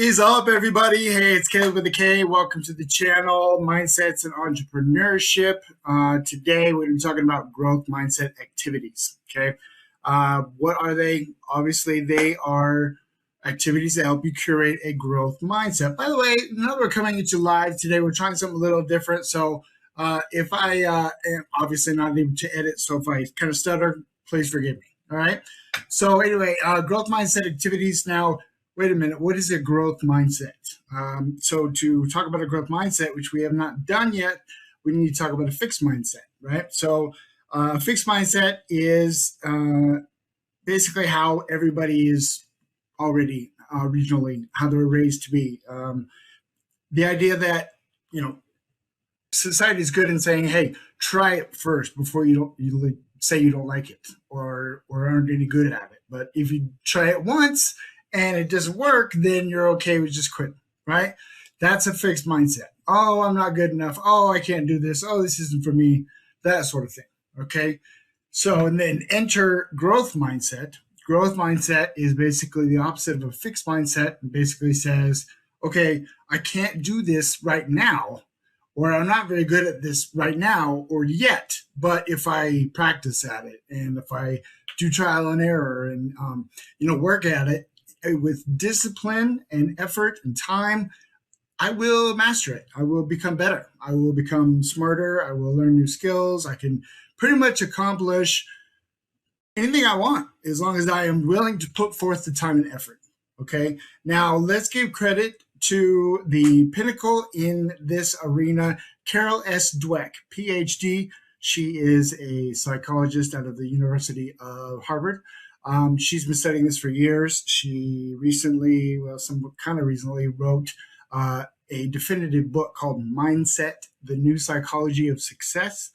is up, everybody? Hey, it's Caleb with a K. Welcome to the channel, Mindsets and Entrepreneurship. Today, we're going to be talking about growth mindset activities. Okay. What are they? Obviously, they are activities that help you curate a growth mindset. By the way, now that we're coming into live today, we're trying something a little different. So if I am obviously not able to edit, so if I kind of stutter, please forgive me. All right. So anyway, growth mindset activities. Now, wait a minute, what is a growth mindset? So to talk about a growth mindset, which we have not done yet, we need to talk about a fixed mindset, right? So a fixed mindset is basically how everybody is already regionally, how they're raised to be. The idea that, society is good in saying, hey, try it first before you say you don't like it or aren't any good at it. But if you try it once and it doesn't work, then you're okay with just quitting, right? That's a fixed mindset. Oh, I'm not good enough. Oh, I can't do this. Oh, this isn't for me. That sort of thing. Okay. So, and then enter growth mindset. Growth mindset is basically the opposite of a fixed mindset. It basically says, okay, I can't do this right now, or I'm not very good at this right now or yet, but if I practice at it and if I do trial and error and, work at it with discipline and effort and time, I will master it. I will become better. I will become smarter. I will learn new skills. I can pretty much accomplish anything I want as long as I am willing to put forth the time and effort. Okay. Now let's give credit to the pinnacle in this arena, Carol S. Dweck, PhD. She is a psychologist out of the University of Harvard. She's been studying this for years. She recently wrote a definitive book called Mindset, The New Psychology of Success.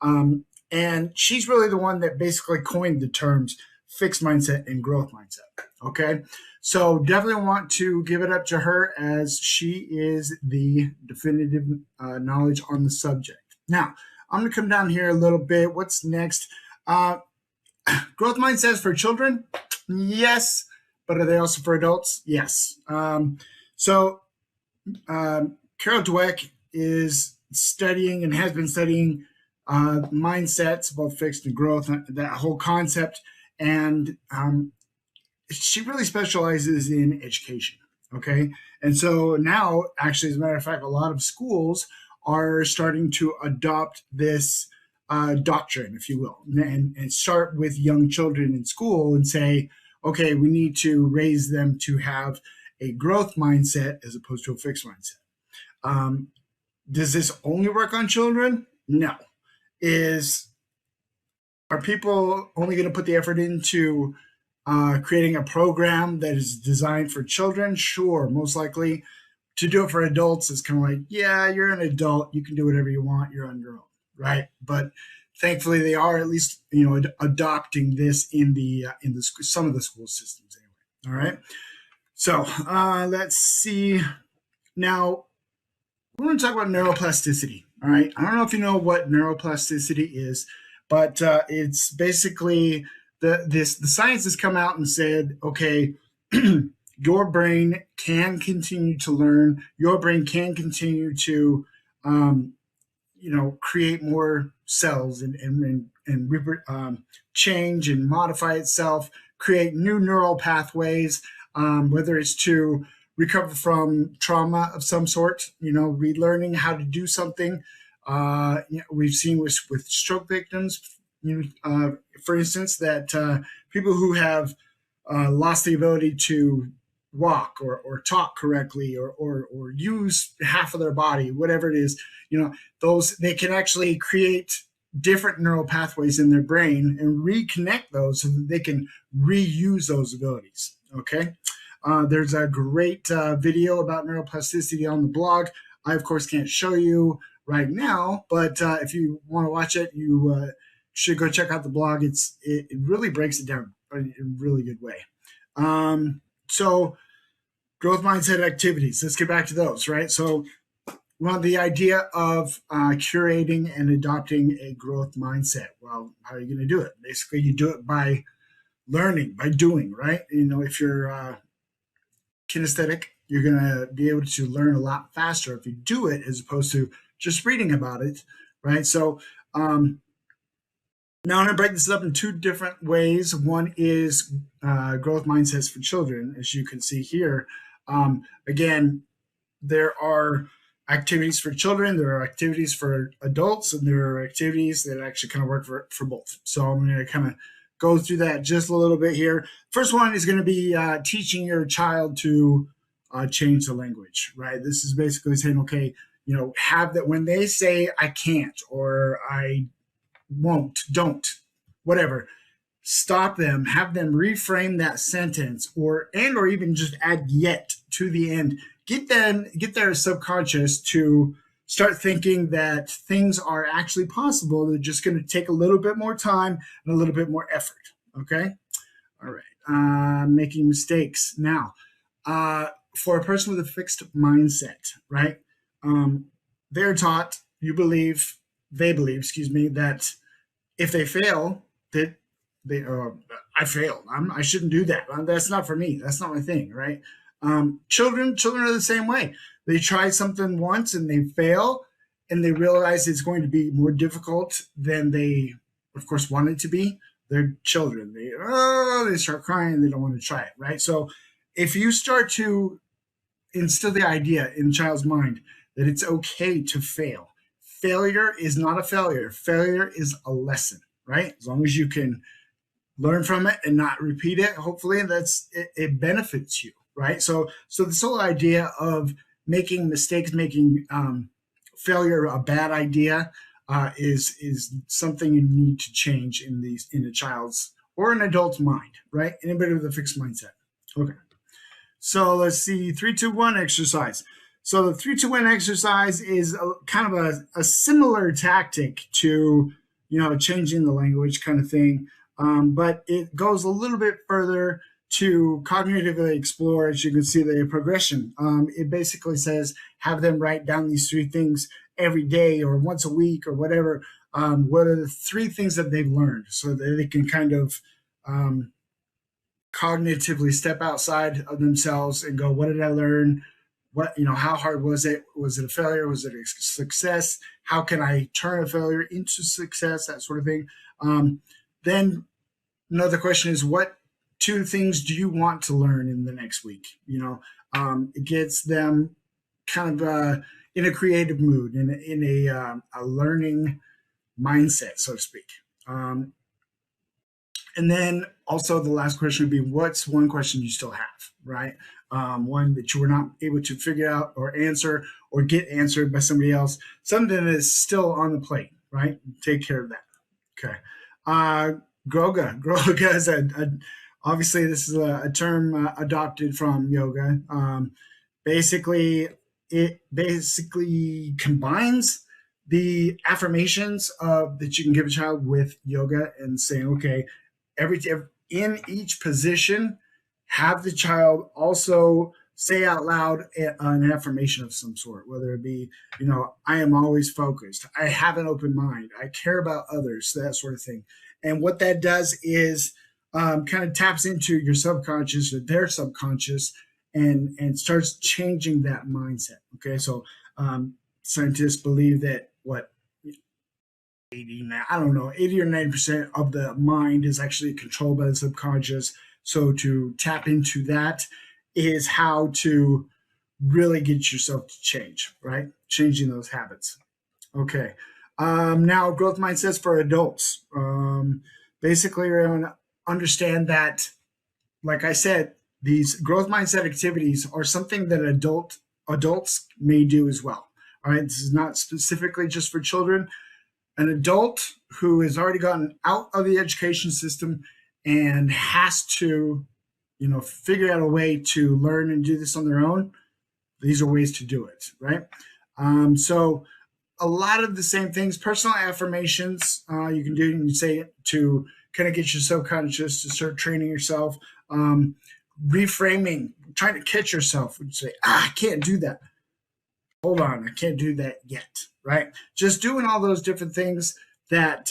And she's really the one that basically coined the terms fixed mindset and growth mindset. Okay. So definitely want to give it up to her as she is the definitive knowledge on the subject. Now, I'm going to come down here a little bit. What's next? Growth mindsets for children? Yes. But are they also for adults? Yes. Carol Dweck is studying and has been studying mindsets, both fixed and growth, that whole concept. And she really specializes in education. Okay. And so now, actually, as a matter of fact, a lot of schools are starting to adopt this doctrine, if you will, and start with young children in school and say, okay, we need to raise them to have a growth mindset as opposed to a fixed mindset. Does this only work on children? No. Are people only going to put the effort into creating a program that is designed for children? Sure, most likely. To do it for adults is kind of like, yeah, you're an adult, you can do whatever you want, you're on your own, right? But thankfully, they are at least adopting this in some of the school systems anyway. All right. So let's see. Now we're going to talk about neuroplasticity. All right. I don't know if you know what neuroplasticity is, but it's basically the science has come out and said, okay, your brain can continue to learn. Your brain can continue to, create more cells and change and modify itself, create new neural pathways, whether it's to recover from trauma of some sort, relearning how to do something. We've seen with stroke victims, for instance, that people who have lost the ability to walk or talk correctly or use half of their body, whatever it is, they can actually create different neural pathways in their brain and reconnect those so that they can reuse those abilities. Okay. There's a great video about neuroplasticity on the blog. I, of course, can't show you right now, but if you want to watch it, you should go check out the blog. It really breaks it down in a really good way. So growth mindset activities, let's get back to those, right? So the idea of curating and adopting a growth mindset. Well, how are you going to do it? Basically, you do it by learning, by doing, right? If you're kinesthetic, you're going to be able to learn a lot faster if you do it as opposed to just reading about it, right? So now I'm going to break this up in two different ways. One is growth mindsets for children, as you can see here. Again, there are activities for children, there are activities for adults, and there are activities that actually kind of work for both. So I'm going to kind of go through that just a little bit here. First one is going to be teaching your child to change the language, right? This is basically saying, okay, have that when they say I can't or I won't, don't, whatever, stop them, have them reframe that sentence or even just add yet to the end. Get their subconscious to start thinking that things are actually possible. They're just going to take a little bit more time and a little bit more effort. Okay. All right. Making mistakes. Now, for a person with a fixed mindset, right? They're taught, they believe, excuse me, that if they fail, that I failed. I shouldn't do that. That's not for me. That's not my thing, right? Children are the same way. They try something once and they fail, and they realize it's going to be more difficult than they, of course, want it to be. They're children. They start crying. They don't want to try it, right? So, if you start to instill the idea in a child's mind that it's okay to fail, failure is not a failure. Failure is a lesson, right? As long as you can learn from it and not repeat it, hopefully it benefits you, right? So this whole idea of making mistakes, making failure a bad idea is something you need to change in a child's or an adult's mind, right? Anybody with a fixed mindset. Okay. So let's see, 3-2-1 exercise. So the 3-2-1 exercise is kind of a similar tactic to changing the language kind of thing. But it goes a little bit further to cognitively explore, as you can see, the progression. It basically says have them write down these 3 things every day or once a week or whatever. What are the 3 things that they've learned so that they can kind of cognitively step outside of themselves and go, what did I learn? How hard was it? Was it a failure? Was it a success? How can I turn a failure into success? That sort of thing. Then another question is, what 2 things do you want to learn in the next week? It gets them kind of in a creative mood, in a learning mindset, so to speak. And then also the last question would be, what's one question you still have, right? One that you were not able to figure out or answer or get answered by somebody else, something that is still on the plate, right? Take care of that. Okay. Groga. Groga is obviously this is a term adopted from yoga. It basically combines the affirmations that you can give a child with yoga and saying, okay, in each position, have the child also say out loud an affirmation of some sort, whether it be, I am always focused, I have an open mind, I care about others, that sort of thing. And what that does is kind of taps into your subconscious or their subconscious and starts changing that mindset. Okay, so scientists believe that 80 or 90% of the mind is actually controlled by the subconscious. So to tap into that is how to really get yourself to change, right? Changing those habits. Okay. Now, growth mindsets for adults. Basically, we're going to understand that, like I said, these growth mindset activities are something that adults may do as well. All right. This is not specifically just for children. An adult who has already gotten out of the education system and has to, figure out a way to learn and do this on their own, these are ways to do it, right? So a lot of the same things, personal affirmations, you can do, and you say it to kind of get your subconscious to start training yourself. Reframing, trying to catch yourself and say, I can't do that. Hold on, I can't do that yet, right? Just doing all those different things that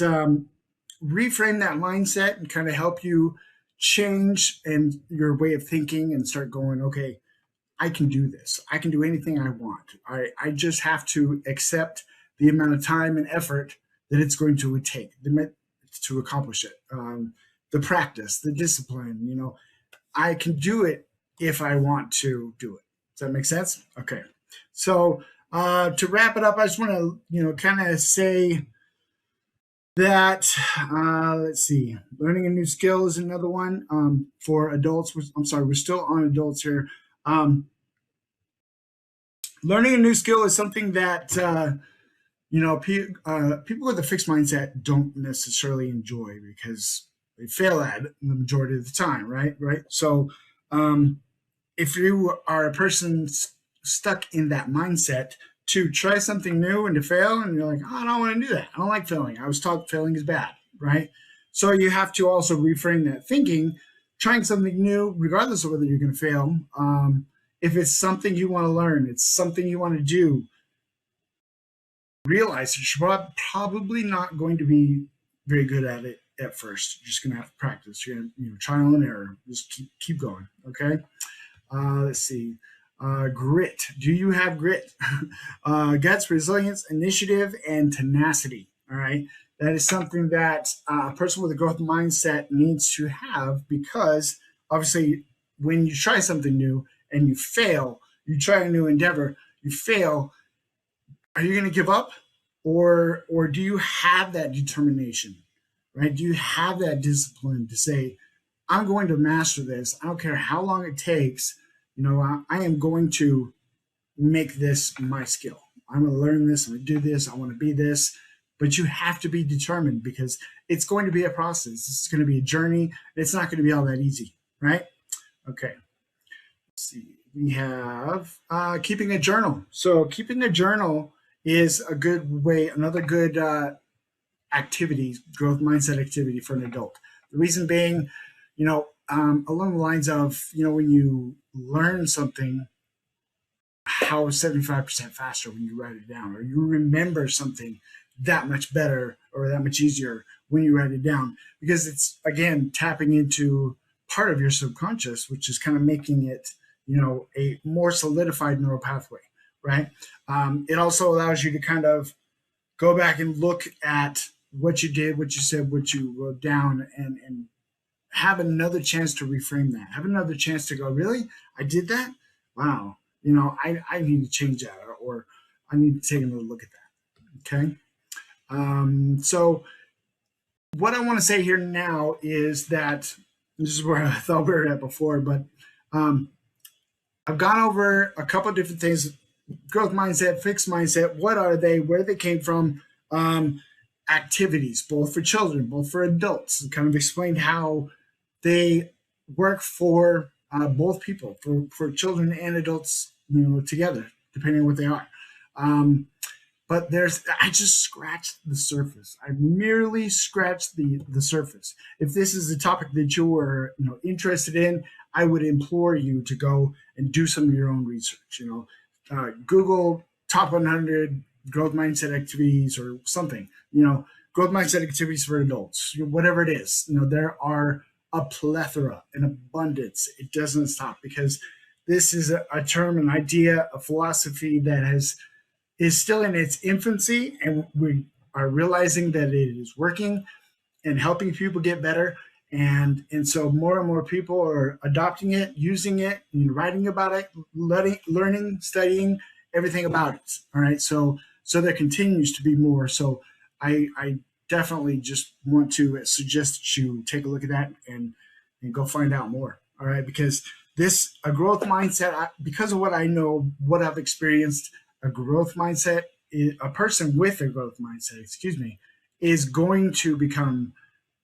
reframe that mindset and kind of help you change and your way of thinking and start going, okay, I can do this. I can do anything I want. I just have to accept the amount of time and effort that it's going to take to accomplish it. The practice, the discipline, I can do it if I want to do it. Does that make sense? Okay. So to wrap it up, I just want to, kind of say that, let's see, learning a new skill is another one for adults. I'm sorry, we're still on adults here. Learning a new skill is something that, people with a fixed mindset don't necessarily enjoy because they fail at it the majority of the time, right? Right. So, if you are a person stuck in that mindset to try something new and to fail, and you're like, oh, I don't want to do that. I don't like failing. I was taught failing is bad, right? So you have to also reframe that thinking, trying something new, regardless of whether you're going to fail. If it's something you want to learn, it's something you want to do, realize that you're probably not going to be very good at it at first. You're just going to have to practice. You're going to, trial and error. Just keep going, okay? Let's see. Grit. Do you have grit? Guts, resilience, initiative, and tenacity. All right. That is something that a person with a growth mindset needs to have, because obviously when you try something new and you fail, you try a new endeavor, you fail, are you going to give up, or do you have that determination, right? Do you have that discipline to say, I'm going to master this. I don't care how long it takes. I am going to make this my skill. I'm going to learn this. I'm going to do this. I want to be this. But you have to be determined, because it's going to be a process. It's going to be a journey. It's not going to be all that easy, right? Okay. Let's see. We have keeping a journal. So keeping a journal is a good way, another good activity, growth mindset activity for an adult. The reason being, along the lines of, when you learn something, how 75% faster when you write it down, or you remember something that much better or that much easier when you write it down, because it's, again, tapping into part of your subconscious, which is kind of making it, a more solidified neural pathway, right? It also allows you to kind of go back and look at what you did, what you said, what you wrote down, and have another chance to reframe that. Have another chance to go, really? I did that? Wow. I need to change that, or I need to take another look at that. Okay. So what I want to say here now is that this is where I thought we were at before, but I've gone over a couple of different things: growth mindset, fixed mindset. What are they? Where they came from? Activities, both for children, both for adults, and kind of explained how they work for both people, for children and adults, together, depending on what they are. But I just scratched the surface. I merely scratched the surface. If this is a topic that you are, interested in, I would implore you to go and do some of your own research. Google top 100 growth mindset activities or something. Growth mindset activities for adults. Whatever it is, there are a plethora, an abundance. It doesn't stop, because this is a term, an idea, a philosophy that is still in its infancy, and we are realizing that it is working and helping people get better. And so more and more people are adopting it, using it, and writing about it, learning, studying everything about it. All right. So there continues to be more. So I definitely just want to suggest that you take a look at that and go find out more. All right. Because a growth mindset, because of what I know, what I've experienced, a growth mindset, a person with a growth mindset, is going to become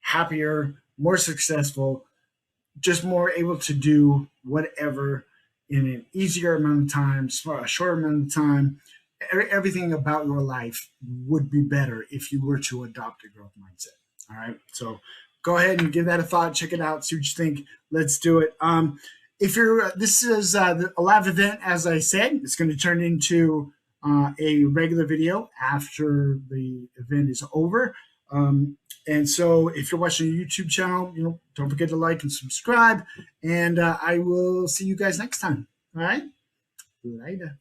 happier, more successful, just more able to do whatever in an easier amount of time, a shorter amount of time. Everything about your life would be better if you were to adopt a growth mindset. All right. So go ahead and give that a thought. Check it out. See what you think. Let's do it. This is a live event, as I said. It's going to turn into a regular video after the event is over. And so if you're watching a YouTube channel, don't forget to like and subscribe. And I will see you guys next time. All right. Later.